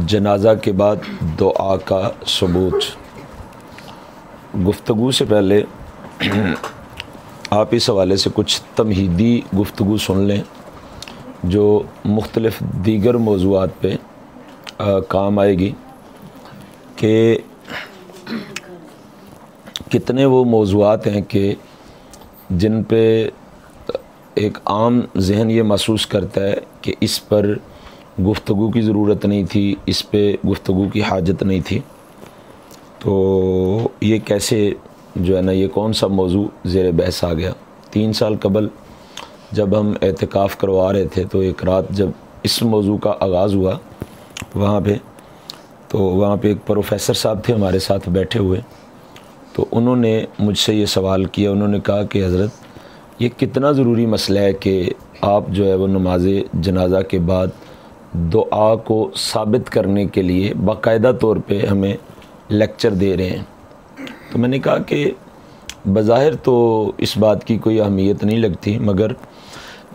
जनाजा के बाद दुआ का सबूत। गुफ्तगू से पहले आप इस हवाले से कुछ तमहीदी गुफ्तगू सुन लें जो मुख्तलिफ़ दीगर मौज़ूआत पे काम आएगी कि कितने वो मौज़ूआत हैं कि जिन पे एक आम जहन ये महसूस करता है कि इस पर गुफ्तगू की ज़रूरत नहीं थी, इस पे गुफ्तगू की हाजत नहीं थी। तो ये कैसे जो है ना, ये कौन सा मौजू ज़ेर बहस आ गया। 3 साल कबल जब हम एहतिकाफ़ करवा रहे थे तो एक रात जब इस मौजू का आगाज़ हुआ वहाँ पे एक प्रोफेसर साहब थे हमारे साथ बैठे हुए। तो उन्होंने मुझसे ये सवाल किया। उन्होंने कहा कि हज़रत, ये कितना ज़रूरी मसला है कि आप जो है वो नमाज जनाजा के बाद दुआ को साबित करने के लिए बाकायदा तौर पे हमें लेक्चर दे रहे हैं। तो मैंने कहा कि बज़ाहिर तो इस बात की कोई अहमियत नहीं लगती, मगर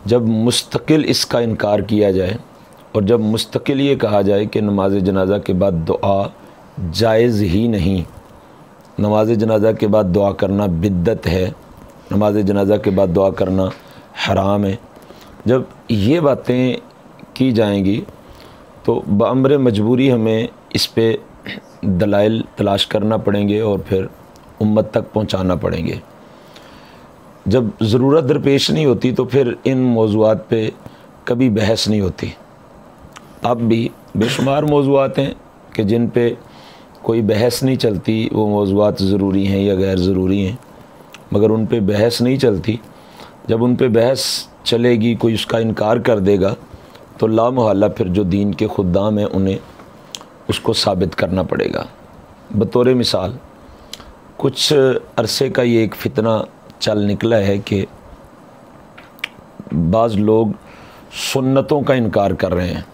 जब मुस्तकिल इसका इनकार किया जाए और जब मुस्तकिल ये कहा जाए कि नमाज जनाजा के बाद दुआ जायज़ ही नहीं, नमाज जनाजा के बाद दुआ करना बिद्दत है, नमाज जनाजा के बाद दुआ करना हराम है, जब ये बातें की जाएंगी तो बअम्र मजबूरी हमें इस पे दलाइल तलाश करना पड़ेंगे और फिर उम्मत तक पहुंचाना पड़ेंगे। जब ज़रूरत दरपेश नहीं होती तो फिर इन मौज़ूआत पे कभी बहस नहीं होती। अब भी बेशुमार मौज़ूआत हैं कि जिन पे कोई बहस नहीं चलती, वो मौज़ूआत ज़रूरी हैं या गैर ज़रूरी हैं, मगर उन पे बहस नहीं चलती। जब उन पे बहस चलेगी, कोई उसका इनकार कर देगा तो लामहल्ला फिर जो दीन के खुद्दाम हैं उन्हें उसको साबित करना पड़ेगा। बतौर मिसाल कुछ अरसे का ये एक फ़ितना चल निकला है कि बाज़ लोग सुन्नतों का इनकार कर रहे हैं,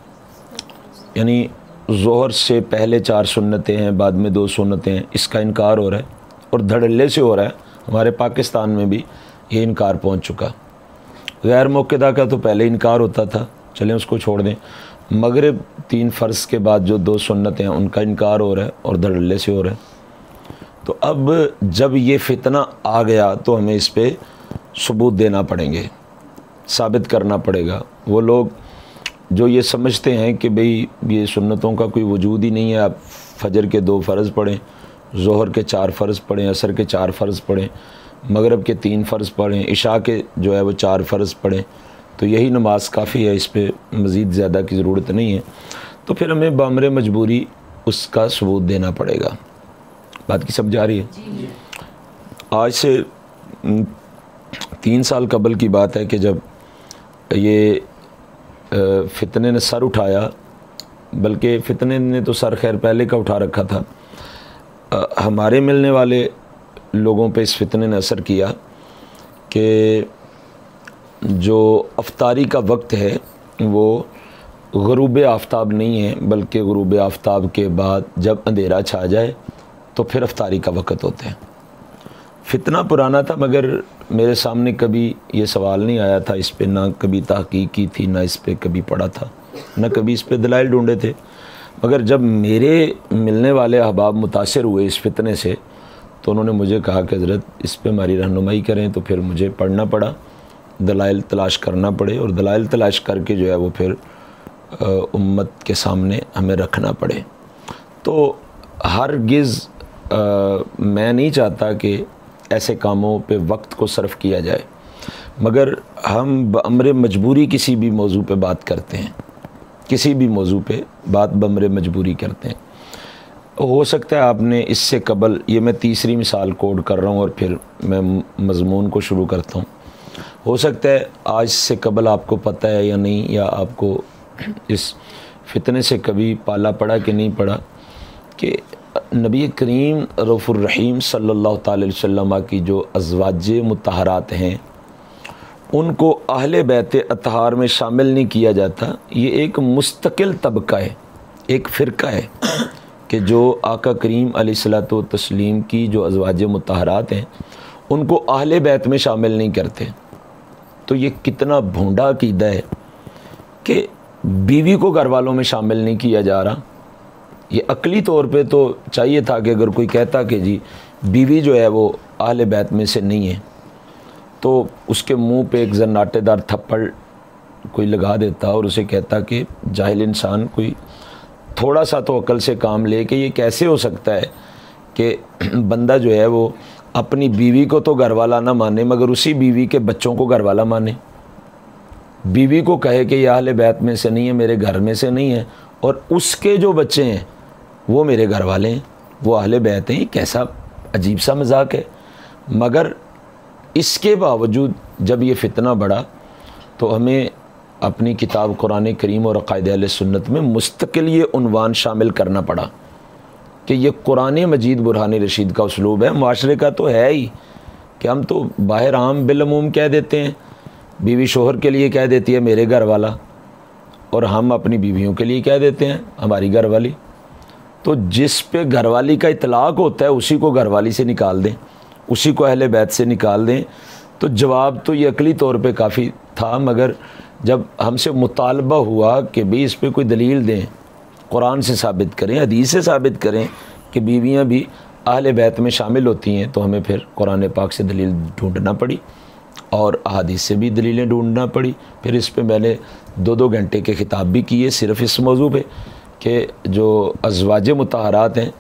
यानी ज़ोहर से पहले 4 सुन्नतें हैं, बाद में 2 सुन्नतें हैं, इसका इनकार हो रहा है और धड़ल्ले से हो रहा है। हमारे पाकिस्तान में भी ये इनकार पहुंच चुका। गैर मौक़िदा का तो पहले इनकार होता था, चलें उसको छोड़ दें। मगरिब 3 फ़र्ज़ के बाद जो 2 सुन्नतें हैं उनका इनकार हो रहा है और धड़ल्ले से हो रहा है। तो अब जब ये फ़ितना आ गया तो हमें इस पे सबूत देना पड़ेंगे, साबित करना पड़ेगा। वो लोग जो ये समझते हैं कि भाई ये सुन्नतों का कोई वजूद ही नहीं है, आप फजर के 2 फ़र्ज़ पढ़ें, ज़ोहर के 4 फ़र्ज़ पढ़ें, असर के 4 फ़र्ज़ पढ़ें, मगरिब के 3 फ़र्ज़ पढ़ें, इशा के जो है वो 4 फ़र्ज़ पढ़ें, तो यही नमाज काफ़ी है, इस पे मज़ीद ज़्यादा की ज़रूरत नहीं है। तो फिर हमें बामरे मजबूरी उसका सबूत देना पड़ेगा। बात की समझ आ रही है? आज से 3 साल कबल की बात है कि जब ये फ़ितने ने सर उठाया, बल्कि फ़ितने ने तो सर खैर पहले का उठा रखा था, हमारे मिलने वाले लोगों पे इस फ़ितने ने असर किया कि जो अफ्तारी का वक्त है वो ग़ुरूब आफ्ताब नहीं है, बल्कि ग़ुरूब आफ्ताब के बाद जब अंधेरा छा जाए तो फिर अफ्तारी का वक्त होता है। फ़ितना पुराना था, मगर मेरे सामने कभी ये सवाल नहीं आया था, इस पे ना कभी तहक़ीक़ की थी, ना इस पे कभी पढ़ा था, ना कभी इस पे दलाइल ढूंढे थे। मगर जब मेरे मिलने वाले अहबाब मुतासिर हुए इस फ़ितने से तो उन्होंने मुझे कहा कि हज़रत इस पे हमारी रहनुमाई करें। तो फिर मुझे पढ़ना पड़ा, दलाइल तलाश करना पड़े और दलाइल तलाश करके जो है वो फिर उम्मत के सामने हमें रखना पड़े। तो हरगिज़ मैं नहीं चाहता कि ऐसे कामों पे वक्त को सर्फ किया जाए, मगर हम बअम्र मजबूरी किसी भी मौजू पे बात करते हैं, किसी भी मौजू पे बात बअम्र मजबूरी करते हैं। हो सकता है आपने इससे कबल, ये मैं तीसरी मिसाल कोड कर रहा हूँ और फिर मैं मज़मून को शुरू करता हूँ। हो सकता है आज से कबल आपको पता है या नहीं, या आपको इस फ़ितने से कभी पाला पड़ा कि नहीं पड़ा, कि नबी करीम रऊफ़ुर रहीम सल्लल्लाहु अलैहि वसल्लम की जो अज़वाज मुतहरात हैं उनको अहले बैत अतहार में शामिल नहीं किया जाता। ये एक मुस्तकिल तबका है, एक फ़िरका है कि जो आका करीम अलैहिस्सलातु व तस्लीम की जो अज़वाज मुतहरात हैं उनको अहले बैत में शामिल नहीं करते। तो ये कितना भोंडा अक़ीदा है कि बीवी को घर वालों में शामिल नहीं किया जा रहा, ये अकली तौर पे तो चाहिए था कि अगर कोई कहता कि जी बीवी जो है वो अहले बैत में से नहीं है, तो उसके मुंह पे एक जन्नाटेदार थप्पड़ कोई लगा देता और उसे कहता कि जाहिल इंसान, कोई थोड़ा सा तो अकल से काम ले कि ये कैसे हो सकता है कि बंदा जो है वो अपनी बीवी को तो घरवाला ना माने मगर उसी बीवी के बच्चों को घरवाला माने। बीवी को कहे कि ये अहले बैत में से नहीं है, मेरे घर में से नहीं है, और उसके जो बच्चे हैं वो मेरे घर वाले हैं, वो अहले बैत हैं। कैसा अजीब सा मजाक है। मगर इसके बावजूद जब ये फितना बढ़ा तो हमें अपनी किताब कुरान करीम और अक़ाइद अहले सुन्नत में मुस्तकिल ये उन्वान शामिल करना पड़ा कि ये कुरान मजीद बुरहान रशीद का उसलूब है। माशरे का तो है ही कि हम तो बाहर आम बिलअमूम कह देते हैं, बीवी शोहर के लिए कह देती है मेरे घर वाला, और हम अपनी बीवियों के लिए कह देते हैं हमारी घरवाली। तो जिस पे घरवाली का इतलाक़ होता है उसी को घरवाली से निकाल दें, उसी को अहले बैत से निकाल दें। तो जवाब तो ये अकली तौर पे काफ़ी था, मगर जब हमसे मुतालबा हुआ कि भाई इस पर कोई दलील दें, कुरान से साबित करें, हदीस से साबित करें कि बीवियां भी अहले बैत में शामिल होती हैं, तो हमें फिर कुरान पाक से दलील ढूंढना पड़ी और अहादीस से भी दलीलें ढूंढना पड़ी। फिर इस पे मैंने 2-2 घंटे के खिताब भी किए सिर्फ़ इस मौजू पे कि जो अज़वाज मुतहरात हैं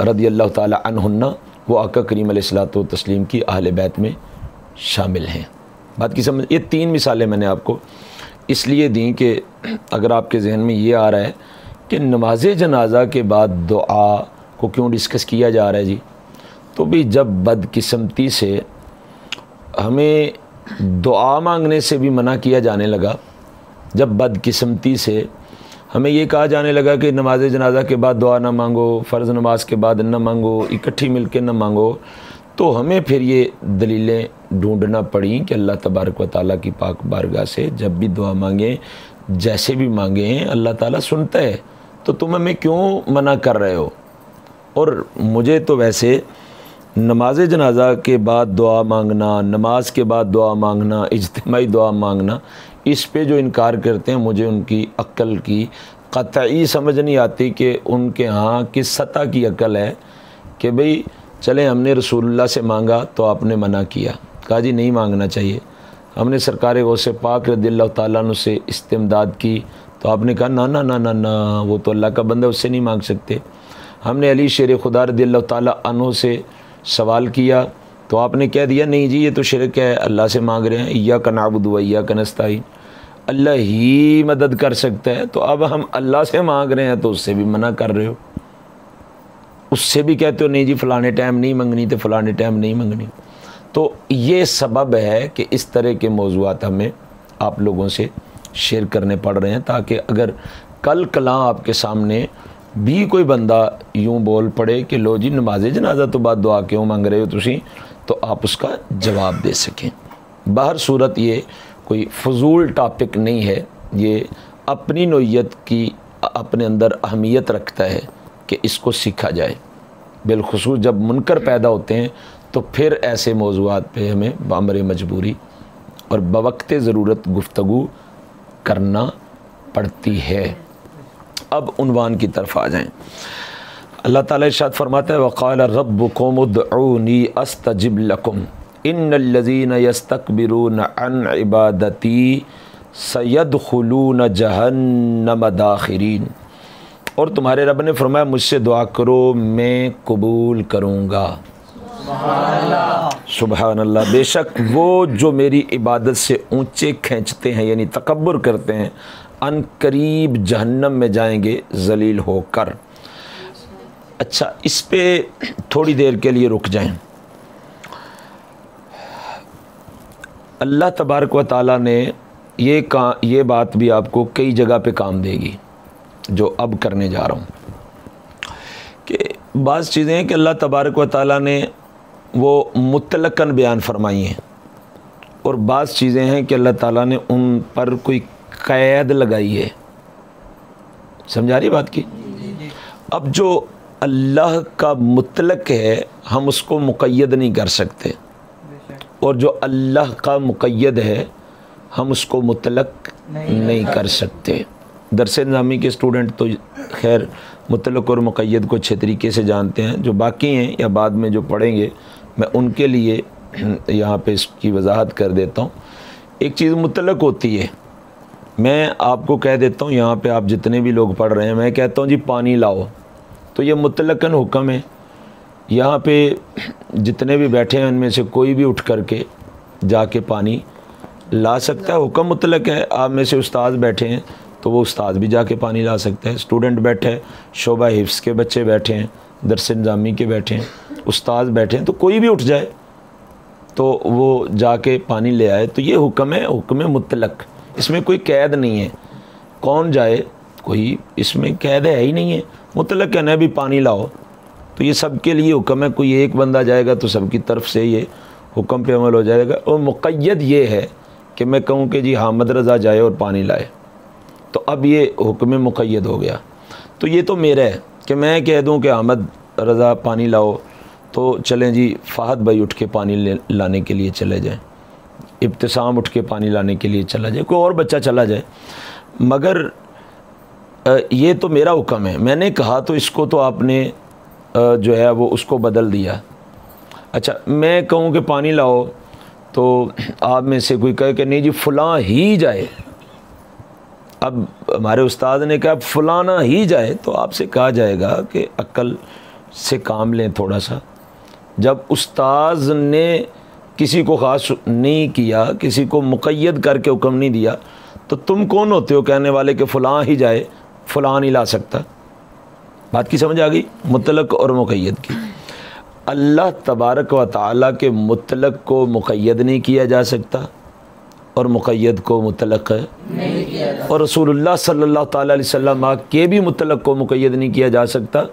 रज़ी अल्लाह ताला अन्हुन्ना, वो आका करीम अलैहिस्सलातु तस्लीम की अहले बैत में शामिल हैं। बात की समझ। ये 3 मिसालें मैंने आपको इसलिए दी कि अगर आपके जहन में ये आ रहा है कि नमाज जनाजा के बाद दुआ को क्यों डिस्कस किया जा रहा है जी, तो भी जब बदकिस्मती से हमें दुआ मांगने से भी मना किया जाने लगा, जब बदकिस्मती से हमें ये कहा जाने लगा कि नमाज जनाजा के बाद दुआ ना मांगो, फ़र्ज़ नमाज के बाद ना मांगो, इकट्ठी मिलके ना मांगो, तो हमें फिर ये दलीलें ढूंढना पड़ी कि अल्लाह तबारक व तआला की पाक बारगाह से जब भी दुआ मांगें, जैसे भी मांगें, अल्लाह ताला सुनता है, तो तुम हमें क्यों मना कर रहे हो। और मुझे तो वैसे नमाज जनाजा के बाद दुआ मांगना, नमाज के बाद दुआ मांगना, इज्तिमाई दुआ मांगना, इस पे जो इनकार करते हैं, मुझे उनकी अक्ल की क़तई समझ नहीं आती कि उनके यहाँ किस सतह की अक्ल है कि भाई चलें हमने रसूलुल्लाह से मांगा तो आपने मना किया, कहा जी नहीं मांगना चाहिए। हमने सरकार गौसे पाक रज़ियल्लाहु ताला अन्हु से इस्तिमदाद की तो आपने कहा ना ना ना ना ना, वो तो अल्लाह का बंदा, उससे नहीं मांग सकते। हमने अली शेर खुदा रज़ियल्लाहु ताला अन्हु से सवाल किया तो आपने कह दिया नहीं जी ये तो शिरक है, अल्लाह से मांग रहे हैं, इय्याका नअबुदु व इय्याका नस्तईन, अल्लाह ही मदद कर सकता है। तो अब हम अल्लाह से मांग रहे हैं तो उससे भी मना कर रहे हो, उससे भी कहते हो नहीं जी फ़लाने टाइम नहीं मंगनी तो फ़लाने टाइम नहीं मंगनी। तो ये सबब है कि इस तरह के मौज़ूआत हमें आप लोगों से शेयर करने पड़ रहे हैं, ताकि अगर कल कला आपके सामने भी कोई बंदा यूं बोल पड़े कि लो जी नमाज जनाजा तो बाद दुआ क्यों मांग रहे हो तुसी, तो आप उसका जवाब दे सकें। बाहर सूरत ये कोई फजूल टॉपिक नहीं है, ये अपनी नौइयत की अपने अंदर अहमियत रखता है कि इसको सीखा जाए। बिलखुसूस जब मुनकर पैदा होते हैं तो फिर ऐसे मौज़ूआत पे हमें बामरे मजबूरी और बवक्ते ज़रूरत गुफ्तगू करना पड़ती है। अब उन्वान की तरफ आ जाएं। अल्लाह ताला इरशाद फरमाता है वक़ाल रब्बुकुम उदऊनी अस्तजिब लकुम इन्नल्लज़ीना यस्तकबिरून अन इबादती सयदखुलून जहन्नम दाखिरीन। और तुम्हारे रब ने फरमाया मुझसे दुआ करो मैं कबूल करूँगा। सुबहान अल्लाह। बेशक वो जो मेरी इबादत से ऊंचे खींचते हैं यानी तकब्बुर करते हैं, अन करीब जहन्नम में जाएंगे जलील होकर। अच्छा, इस पे थोड़ी देर के लिए रुक जाएं। अल्लाह तबारक व तआला ने ये बात भी आपको कई जगह पे काम देगी जो अब करने जा रहा हूँ, कि बाज़ चीज़ें हैं कि अल्लाह तबारक व तआला ने वो मुतलकन बयान फरमाई हैं, और बाज़ चीज़ें हैं कि अल्लाह ताला ने उन पर कोई क़ैद लगाई है। समझा रही बात की? अब जो अल्लाह का मुतलक है हम उसको मुक़य्यद नहीं कर सकते, और जो अल्लाह का मुक़य्यद है हम उसको मुतलक नहीं कर सकते। दरस निज़ामी के स्टूडेंट तो खैर मुतलक और मुक़य्यद को अच्छे तरीके से जानते हैं, जो बाकी हैं या बाद में जो पढ़ेंगे मैं उनके लिए यहाँ पे इसकी वजाहत कर देता हूँ। एक चीज़ मुतलक होती है, मैं आपको कह देता हूँ, यहाँ पे आप जितने भी लोग पढ़ रहे हैं, मैं कहता हूँ जी पानी लाओ, तो ये मुतलकन हुक्म है। यहाँ पे जितने भी बैठे हैं उनमें से कोई भी उठ करके जाके पानी ला सकता है, हुक्म मुतलक है। आप में से उस्ताद बैठे हैं तो वो उस्ताद भी जाके पानी ला सकता है, स्टूडेंट बैठे हैं, शोबा हिफ्स के बच्चे बैठे हैं, दरस निज़ामी के बैठे हैं, उस्ताद बैठे हैं, तो कोई भी उठ जाए तो वो जाके पानी ले आए। तो ये हुक्म है, हुक्म मुतलक, इसमें कोई कैद नहीं है, कौन जाए कोई इसमें कैद है ही नहीं है, मुतलक कहना है भी पानी लाओ, तो ये सब के लिए हुक्म है। कोई एक बंदा जाएगा तो सबकी तरफ से ये हुक्म पे अमल हो जाएगा। और मुक़य्यद ये है कि मैं कहूँ कि जी हामिद रज़ा जाए और पानी लाए, तो अब ये हुक्म मुक़य्यद हो गया। तो ये तो मेरा है कि मैं कह दूँ कि हामिद रज़ा पानी लाओ, तो चलें जी फ़हद भाई उठ के पानी लाने के लिए चले जाएं, इब्तिसाम उठ के पानी लाने के लिए चला जाए, कोई और बच्चा चला जाए, मगर ये तो मेरा हुक्म है, मैंने कहा तो इसको तो आपने जो है वो उसको बदल दिया। अच्छा मैं कहूँ कि पानी लाओ तो आप में से कोई कहे कि नहीं जी फ़लाँ ही जाए, अब हमारे उस्ताद ने कहा फ़लाना ही जाए, तो आपसे कहा जाएगा कि अक्ल से काम लें थोड़ा सा। जब उस्ताद ने किसी को ख़ास नहीं किया, किसी को मुक़य्यद करके हुक्म नहीं दिया, तो तुम कौन होते हो कहने वाले कि फ़लाँ ही जाए, फ़लाँ नहीं ला सकता। बात की समझ आ गई, मुतलक और मुक़य्यद की। अल्लाह तबारक व तआला के मुतलक को मुक़य्यद नहीं किया जा सकता और मुक़य्यद को मुतलक नहीं किया जा सकता, और रसूलुल्लाह सल्लल्लाहु ताला अलैहि वसल्लम के भी मुतलक को मुक़य्यद नहीं किया जा सकता,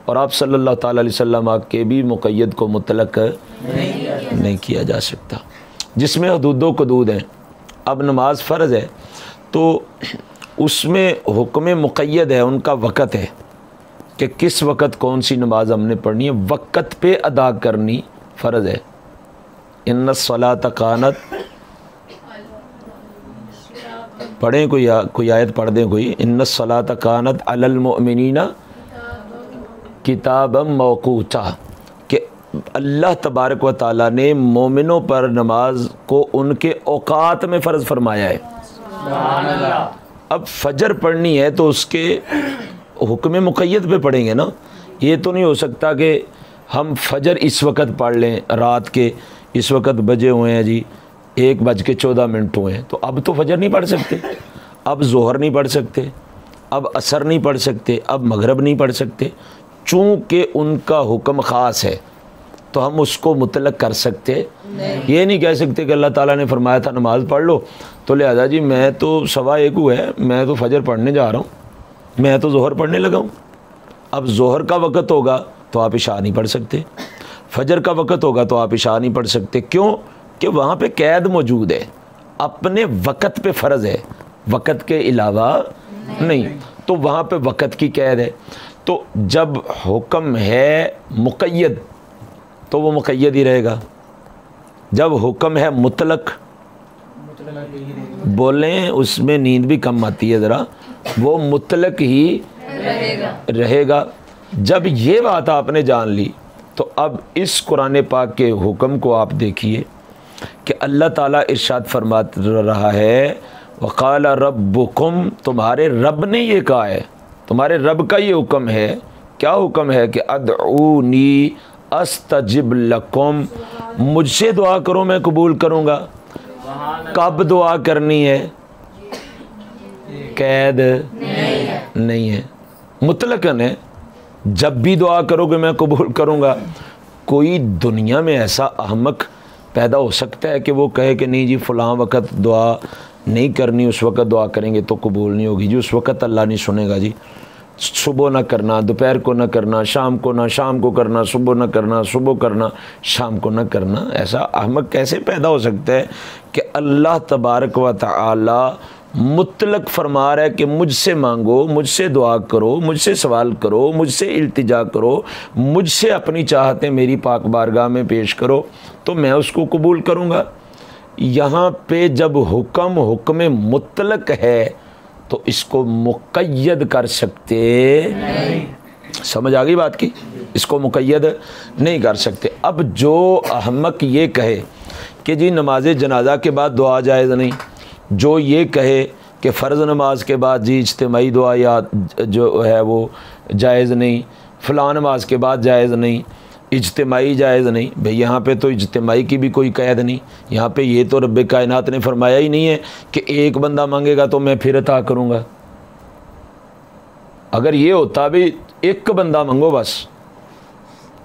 और आप सल्लल्लाहु ताला अलैहि वसल्लम के भी मुक़य्यद को मुतलक नहीं किया जा सकता, जिसमें हदूदो कदूद हैं। अब नमाज फ़र्ज़ है तो उसमें हुक्म मुक़य्यद है, उनका वक़्त है कि किस वक़्त कौन सी नमाज हमने पढ़नी है, वक़्त पे अदा करनी फ़र्ज़ है। इन्नस्सलात कानत, पढ़ें कोई आयत पढ़ दें कोई, इन्नस्सलात कानत अलल मुमिनीना किताबम मौक़ूता, कि अल्लाह तबारक व तआला ने मोमिनों पर नमाज को उनके औकात में फ़र्ज़ फरमाया है। अब फजर पढ़नी है तो उसके हुक्म मुक़य्यद पे पढ़ेंगे ना, ये तो नहीं हो सकता कि हम फजर इस वक्त पढ़ लें, रात के इस वक्त बजे हुए हैं जी 1:14 हुए हैं, तो अब तो फजर नहीं पढ़ सकते, अब ज़ोहर नहीं पढ़ सकते, अब असर नहीं पढ़ सकते, अब मगरब नहीं पढ़ सकते। चूँकि उनका हुक्म ख़ास है तो हम उसको मुतलक कर सकते ये नहीं कह सकते कि अल्लाह ताला ने फरमाया था नमाज़ पढ़ लो, तो लिहाजा जी मैं तो 1:15 हुआ है, मैं तो फजर पढ़ने जा रहा हूँ, मैं तो ज़ोहर पढ़ने लगा हूँ। अब ज़ोहर का वक़्त होगा तो आप इशा नहीं पढ़ सकते, फजर का वक़्त होगा तो आप इशा नहीं पढ़ सकते। क्यों? कि वहाँ पे कैद मौजूद है, अपने वक़्त पे फ़र्ज़ है, वक़्त के अलावा नहीं, तो वहाँ पे वक़्त की कैद है। तो जब हुक्म है मुक़य्यद तो वो मुक़य्यद ही रहेगा, जब हुक्म है मुतलक, बोलें उसमें नींद भी कम आती है ज़रा, वो मुतलक ही रहेगा। जब ये बात आपने जान ली तो अब इस कुरान पाक के हुक्म को आप देखिए कि अल्लाह ताला इरशाद फरमा रहा है, वक़ाल रब्बुकुम, तुम्हारे रब ने ये कहा है, तुम्हारे रब का ये हुक्म है। क्या हुक्म है? कि अदऊनी अस्तजिब लकुम, मुझसे दुआ करो मैं कबूल करूँगा। कब दुआ करनी है? कैद नहीं है, मुतलकन है, जब भी दुआ करोगे मैं कबूल करूँगा। कोई दुनिया में ऐसा अहमक पैदा हो सकता है कि वो कहे कि नहीं जी फ़लाँ वक़्त दुआ नहीं करनी, उस वक़्त दुआ करेंगे तो कबूल नहीं होगी जी, उस वक़्त अल्लाह नहीं सुनेगा जी। सुबह ना करना, दोपहर को ना करना, शाम को ना, शाम को करना, सुबह ना करना, सुबह करना, शाम को ना करना। ऐसा अहमक कैसे पैदा हो सकता है कि अल्लाह तबारक व तआला मुतलक फरमा रहा है कि मुझसे मांगो, मुझसे दुआ करो, मुझसे सवाल करो, मुझसे इल्तिजा करो, मुझसे अपनी चाहतें मेरी पाक बारगाह में पेश करो तो मैं उसको कबूल करूँगा। यहाँ पे जब हुक्म मुतलक है तो इसको मुक़य्यद कर सकते नहीं। समझ आ गई बात की? इसको मुक़य्यद नहीं कर सकते। अब जो अहमक ये कहे कि जी नमाज जनाजा के बाद दुआ जायज़ नहीं, जो ये कहे कि फ़र्ज़ नमाज के बाद जी इज्तिमाई दुआ या जो है वो जायज़ नहीं, फ़लाँ नमाज के बाद जायज़ नहीं, इज्तिमाई जायज़ नहीं, भाई यहाँ पे तो इज्तिमाई की भी कोई कैद नहीं। यहाँ पे ये तो रब्बे कायनात ने फरमाया ही नहीं है कि एक बंदा मांगेगा तो मैं फिर अता करूँगा। अगर ये होता भी एक बंदा मांगो बस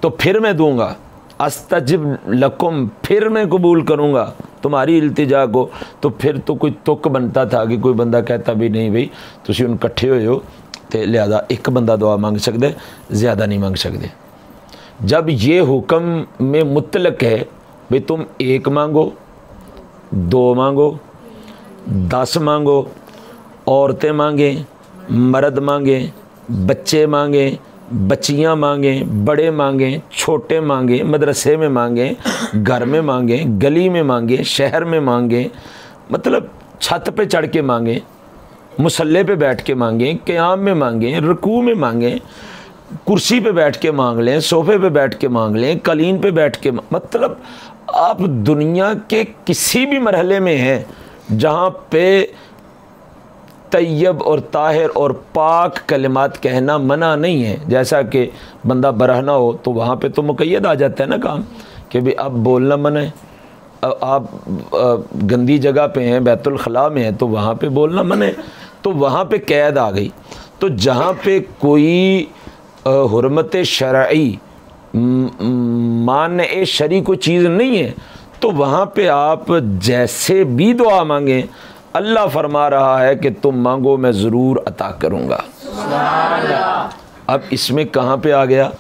तो फिर मैं दूँगा, अस्तजिब लकुम, फिर मैं कबूल करूँगा तुम्हारी इल्तिजा को, तो फिर तो कोई तुक बनता था कि कोई बंदा कहता भी नहीं भाई तुसी उन इकट्ठे होए हो तो लिहाजा एक बंदा दुआ मांग सकते, ज़्यादा नहीं मांग सकते। जब ये हुक्म में मुतलक है भाई तुम एक मांगो, दो मांगो, 10 मांगो, औरतें मांगें, मर्द मांगें, बच्चे मांगें, बच्चियाँ मांगें, बड़े मांगें, छोटे मांगें, मदरसे में मांगें, घर में मांगें, गली में मांगें, शहर में मांगें, मतलब छत पे चढ़ के मांगें, मुसल्ले पे बैठ के मांगें, क़याम में मांगें, रुकू में मांगें, कुर्सी पे बैठ के मांग लें, सोफ़े पे बैठ के मांग लें, कलीन पे बैठ के मतलब आप दुनिया के किसी भी मरहले में हैं जहाँ पे तैयब और ताहिर और पाक कलिमात कहना मना नहीं है। जैसा कि बंदा बरहना हो तो वहाँ पे तो मुक़य्यद आ जाता है ना काम कि भाई अब बोलना मना है। आप गंदी जगह पे हैं, बैतुल खला में हैं, तो वहाँ पे बोलना मना है, तो वहाँ पे कैद आ गई। तो जहाँ पे कोई हुर्मत शरई मान शरी कोई चीज़ नहीं है तो वहाँ पे आप जैसे भी दुआ मांगें, अल्लाह फरमा रहा है कि तुम मांगो मैं ज़रूर अता करूँगा। अब इसमें कहाँ पे आ गया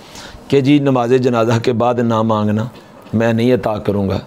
कि जी नमाज जनाजा के बाद ना मांगना, मैं नहीं अता करूँगा।